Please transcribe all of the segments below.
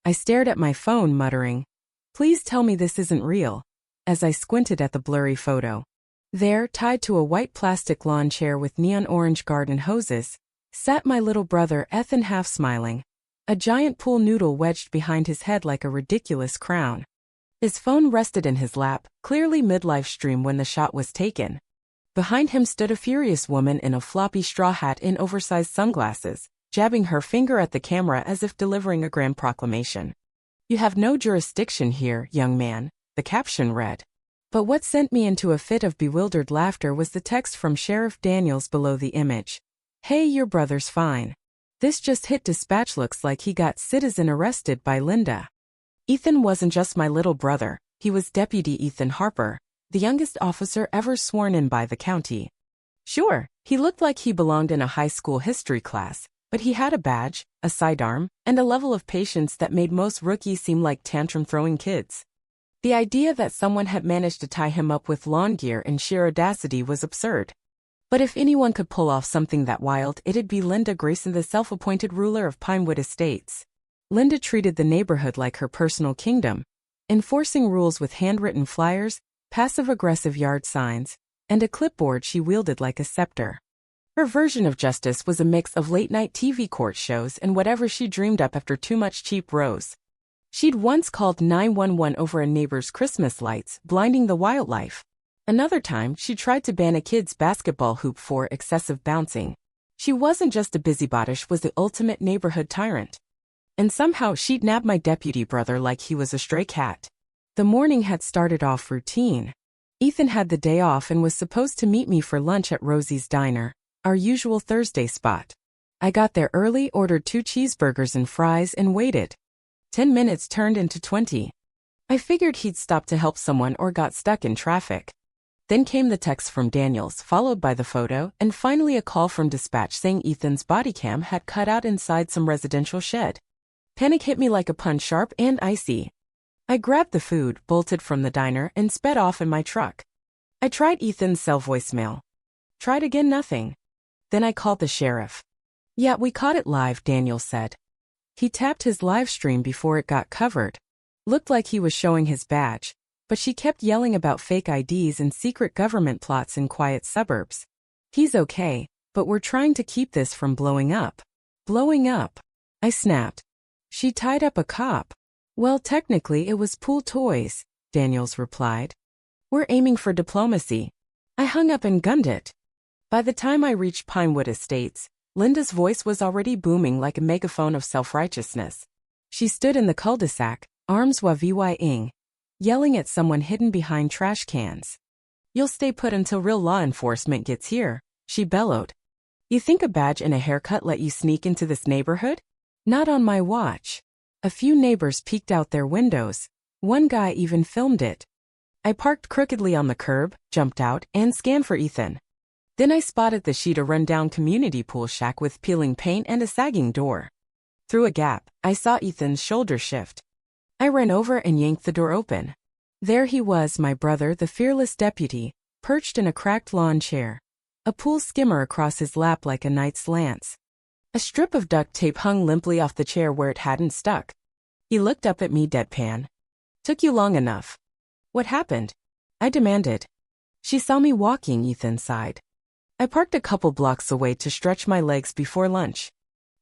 I stared at my phone, muttering, "Please tell me this isn't real," as I squinted at the blurry photo. There, tied to a white plastic lawn chair with neon orange garden hoses, sat my little brother Ethan, half smiling, a giant pool noodle wedged behind his head like a ridiculous crown. His phone rested in his lap, clearly mid-live stream when the shot was taken. Behind him stood a furious woman in a floppy straw hat and oversized sunglasses, jabbing her finger at the camera as if delivering a grand proclamation. "You have no jurisdiction here, young man," the caption read. But what sent me into a fit of bewildered laughter was the text from Sheriff Daniels below the image. "Hey, your brother's fine. This just hit dispatch, looks like he got citizen arrested by Linda." Ethan wasn't just my little brother, he was Deputy Ethan Harper, the youngest officer ever sworn in by the county. Sure, he looked like he belonged in a high school history class, but he had a badge, a sidearm, and a level of patience that made most rookies seem like tantrum-throwing kids. The idea that someone had managed to tie him up with lawn gear in sheer audacity was absurd. But if anyone could pull off something that wild, it'd be Linda Grayson, the self-appointed ruler of Pinewood Estates. Linda treated the neighborhood like her personal kingdom, enforcing rules with handwritten flyers, passive-aggressive yard signs, and a clipboard she wielded like a scepter. Her version of justice was a mix of late-night TV court shows and whatever she dreamed up after too much cheap rose. She'd once called 911 over a neighbor's Christmas lights, blinding the wildlife. Another time, she tried to ban a kid's basketball hoop for excessive bouncing. She wasn't just a busybody, she was the ultimate neighborhood tyrant. And somehow she'd nab my deputy brother like he was a stray cat. The morning had started off routine. Ethan had the day off and was supposed to meet me for lunch at Rosie's Diner, our usual Thursday spot. I got there early, ordered 2 cheeseburgers and fries, and waited. 10 minutes turned into 20. I figured he'd stopped to help someone or got stuck in traffic. Then came the text from Daniels, followed by the photo, and finally a call from dispatch saying Ethan's body cam had cut out inside some residential shed. Panic hit me like a punch, sharp and icy. I grabbed the food, bolted from the diner, and sped off in my truck. I tried Ethan's cell voicemail. Tried again, nothing. Then I called the sheriff. "Yeah, we caught it live," Daniel said. He tapped his live stream before it got covered. Looked like he was showing his badge, but she kept yelling about fake IDs and secret government plots in quiet suburbs. "He's okay, but we're trying to keep this from blowing up." "Blowing up?" I snapped. "She tied up a cop." "Well, technically it was pool toys," Daniels replied. "We're aiming for diplomacy." I hung up and gunned it. By the time I reached Pinewood Estates, Linda's voice was already booming like a megaphone of self-righteousness. She stood in the cul-de-sac, arms waving, yelling at someone hidden behind trash cans. "You'll stay put until real law enforcement gets here," she bellowed. "You think a badge and a haircut let you sneak into this neighborhood? Not on my watch." A few neighbors peeked out their windows. One guy even filmed it. I parked crookedly on the curb, jumped out, and scanned for Ethan. Then I spotted the sheet, a run-down community pool shack with peeling paint and a sagging door. Through a gap, I saw Ethan's shoulder shift. I ran over and yanked the door open. There he was, my brother, the fearless deputy, perched in a cracked lawn chair, a pool skimmer across his lap like a knight's lance. A strip of duct tape hung limply off the chair where it hadn't stuck. He looked up at me deadpan. "Took you long enough." "What happened?" I demanded. "She saw me walking," Ethan sighed. "I parked a couple blocks away to stretch my legs before lunch.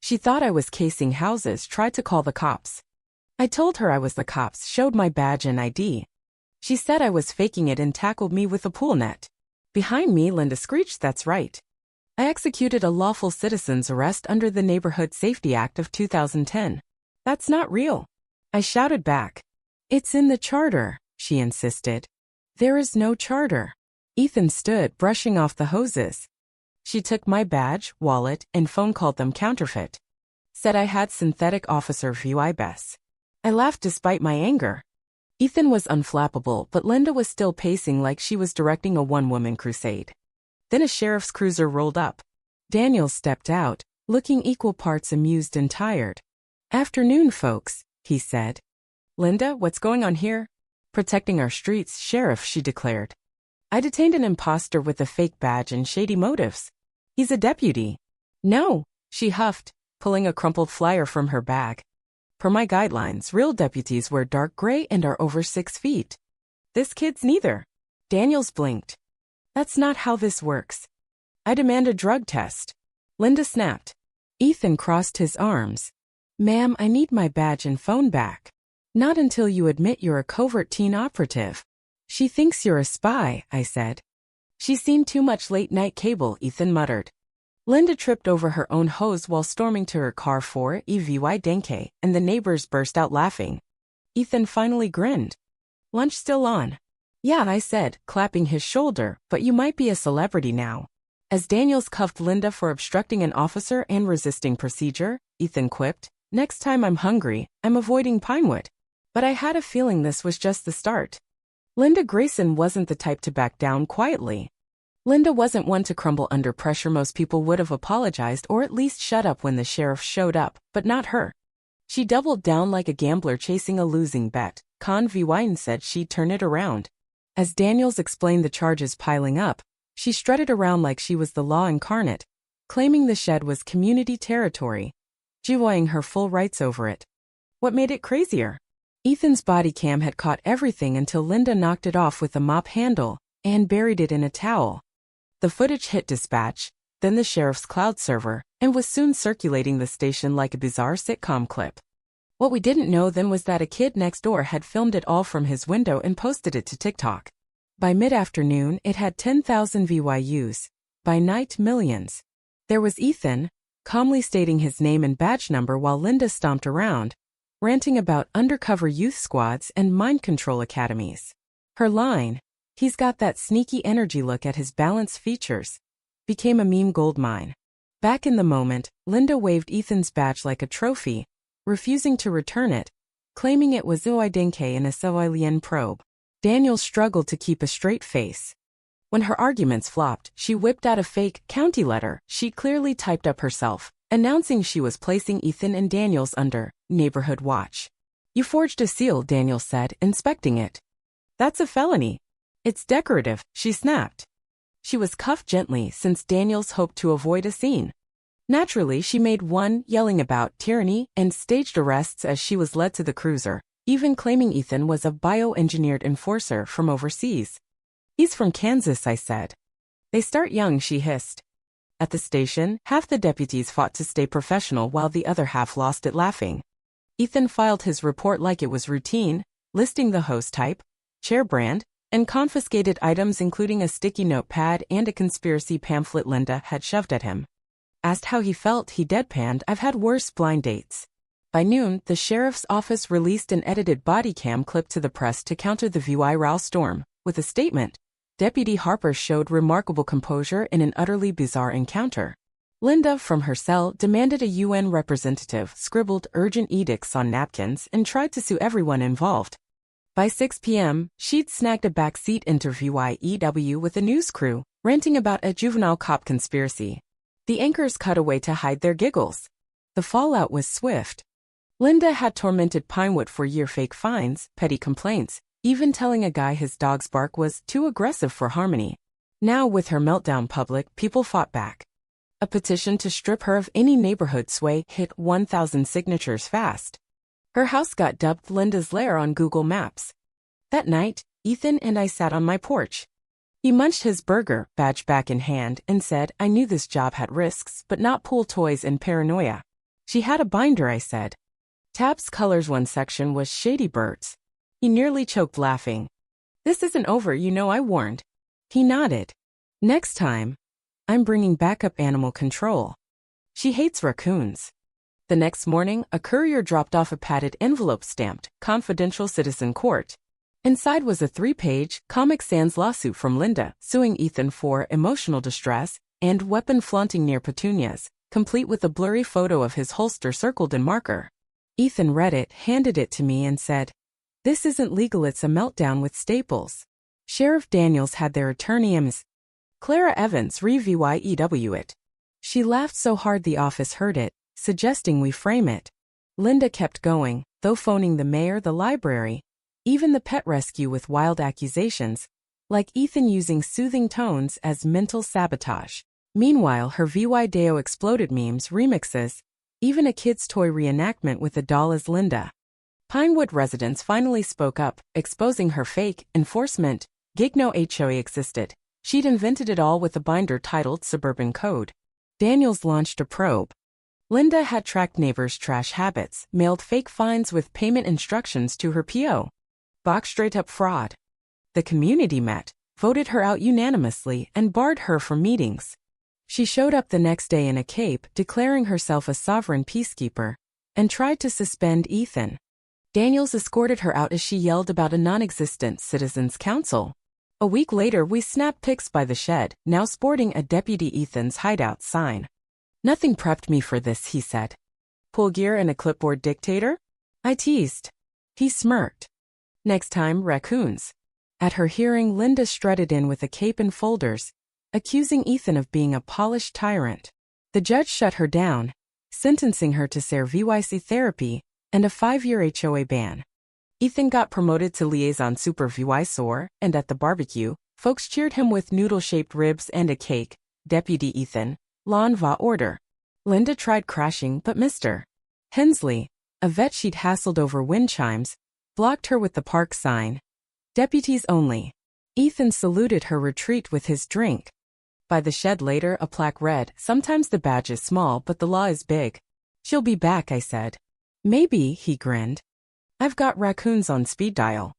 She thought I was casing houses, tried to call the cops. I told her I was the cops, showed my badge and ID. She said I was faking it and tackled me with a pool net." Behind me, Linda screeched, "That's right. I executed a lawful citizen's arrest under the Neighborhood Safety Act of 2010. That's not real." I shouted back. "It's in the charter," she insisted. "There is no charter." Ethan stood, brushing off the hoses. "She took my badge, wallet, and phone, called them counterfeit. Said I had synthetic officer VIBs. I laughed despite my anger. Ethan was unflappable, but Linda was still pacing like she was directing a one-woman crusade. Then a sheriff's cruiser rolled up. Daniel stepped out, looking equal parts amused and tired. "Afternoon, folks," he said. "Linda, what's going on here?" "Protecting our streets, Sheriff," she declared. "I detained an imposter with a fake badge and shady motives. He's a deputy." "No," she huffed, pulling a crumpled flyer from her bag. Per my guidelines, real deputies wear dark gray and are over 6 feet. This kid's neither. Daniels blinked. That's not how this works. I demand a drug test. Linda snapped. Ethan crossed his arms. Ma'am, I need my badge and phone back. Not until you admit you're a covert teen operative. She thinks you're a spy, I said. She's seen too much late-night cable, Ethan muttered. Linda tripped over her own hose while storming to her car for EVY Denke, and the neighbors burst out laughing. Ethan finally grinned. Lunch still on? Yeah, I said, clapping his shoulder, but you might be a celebrity now. As Daniels cuffed Linda for obstructing an officer and resisting procedure, Ethan quipped, next time I'm hungry, I'm avoiding Pinewood. But I had a feeling this was just the start. Linda Grayson wasn't the type to back down quietly. Linda wasn't one to crumble under pressure. Most people would have apologized or at least shut up when the sheriff showed up, but not her. She doubled down like a gambler chasing a losing bet. Con V. Wine said she'd turn it around. As Daniels explained the charges piling up, she strutted around like she was the law incarnate, claiming the shed was community territory, jiwaying her full rights over it. What made it crazier? Ethan's body cam had caught everything until Linda knocked it off with a mop handle and buried it in a towel. The footage hit dispatch, then the sheriff's cloud server, and was soon circulating the station like a bizarre sitcom clip. What we didn't know then was that a kid next door had filmed it all from his window and posted it to TikTok. By mid-afternoon, it had 10,000 VYUs. By night, millions. There was Ethan, calmly stating his name and badge number while Linda stomped around, ranting about undercover youth squads and mind control academies. Her line, "He's got that sneaky energy, look at his balanced features," became a meme goldmine. Back in the moment, Linda waved Ethan's badge like a trophy, refusing to return it, claiming it was Uidenke in a civilian probe. Daniel struggled to keep a straight face. When her arguments flopped, she whipped out a fake county letter she clearly typed up herself, announcing she was placing Ethan and Daniels under neighborhood watch. You forged a seal, Daniel said, inspecting it. That's a felony. It's decorative, she snapped. She was cuffed gently since Daniels hoped to avoid a scene. Naturally, she made one, yelling about tyranny and staged arrests as she was led to the cruiser, even claiming Ethan was a bioengineered enforcer from overseas. He's from Kansas, I said. They start young, she hissed. At the station, half the deputies fought to stay professional while the other half lost it laughing. Ethan filed his report like it was routine, listing the hose type, chair brand, and confiscated items including a sticky notepad and a conspiracy pamphlet Linda had shoved at him. Asked how he felt, he deadpanned, I've had worse blind dates. By noon, the sheriff's office released an edited body cam clip to the press to counter the VY Rao storm, with a statement. Deputy Harper showed remarkable composure in an utterly bizarre encounter. Linda, from her cell, demanded a UN representative, scribbled urgent edicts on napkins, and tried to sue everyone involved. By 6 p.m., she'd snagged a backseat interview YEW with a news crew, ranting about a juvenile cop conspiracy. The anchors cut away to hide their giggles. The fallout was swift. Linda had tormented Pinewood for year-fake fines, petty complaints, even telling a guy his dog's bark was too aggressive for Harmony. Now, with her meltdown public, people fought back. A petition to strip her of any neighborhood sway hit 1,000 signatures fast. Her house got dubbed Linda's Lair on Google Maps. That night, Ethan and I sat on my porch. He munched his burger, badge back in hand, and said, I knew this job had risks, but not pool toys and paranoia. She had a binder, I said. Tab's colors one section was shady birds. He nearly choked laughing. This isn't over, you know, I warned. He nodded. Next time, I'm bringing backup animal control. She hates raccoons. The next morning, a courier dropped off a padded envelope stamped, Confidential Citizen Court. Inside was a 3-page, Comic Sans lawsuit from Linda, suing Ethan for emotional distress and weapon flaunting near petunias, complete with a blurry photo of his holster circled in marker. Ethan read it, handed it to me and said, This isn't legal, it's a meltdown with staples. Sheriff Daniels had their attorney Ms. Clara Evans re-VYEW it. She laughed so hard the office heard it, suggesting we frame it. Linda kept going, though phoning the mayor, the library, even the pet rescue with wild accusations, like Ethan using soothing tones as mental sabotage. Meanwhile, her VY Deo exploded memes, remixes, Even a kid's toy reenactment with a doll as Linda. Pinewood residents finally spoke up, exposing her fake enforcement gig. No HOA existed. She'd invented it all with a binder titled Suburban Code. Daniels launched a probe. Linda had tracked neighbors' trash habits, mailed fake fines with payment instructions to her PO. Box straight-up fraud. The community met, voted her out unanimously, and barred her from meetings. She showed up the next day in a cape, declaring herself a sovereign peacekeeper, and tried to suspend Ethan. Daniels escorted her out as she yelled about a non-existent citizens' council. A week later, we snapped pics by the shed, now sporting a Deputy Ethan's hideout sign. Nothing prepped me for this, he said. Pull gear and a clipboard dictator? I teased. He smirked. Next time, raccoons. At her hearing, Linda strutted in with a cape and folders, accusing Ethan of being a polished tyrant. The judge shut her down, sentencing her to CERVYC therapy and a 5-year HOA ban. Ethan got promoted to liaison supervisor, and at the barbecue, folks cheered him with noodle-shaped ribs and a cake. Deputy Ethan, law and order. Linda tried crashing but missed her. Hensley, a vet she'd hassled over wind chimes, blocked her with the park sign. Deputies only. Ethan saluted her retreat with his drink. By the shed later, a plaque read, "Sometimes the badge is small but the law is big." She'll be back, I said. Maybe, he grinned. I've got raccoons on speed dial.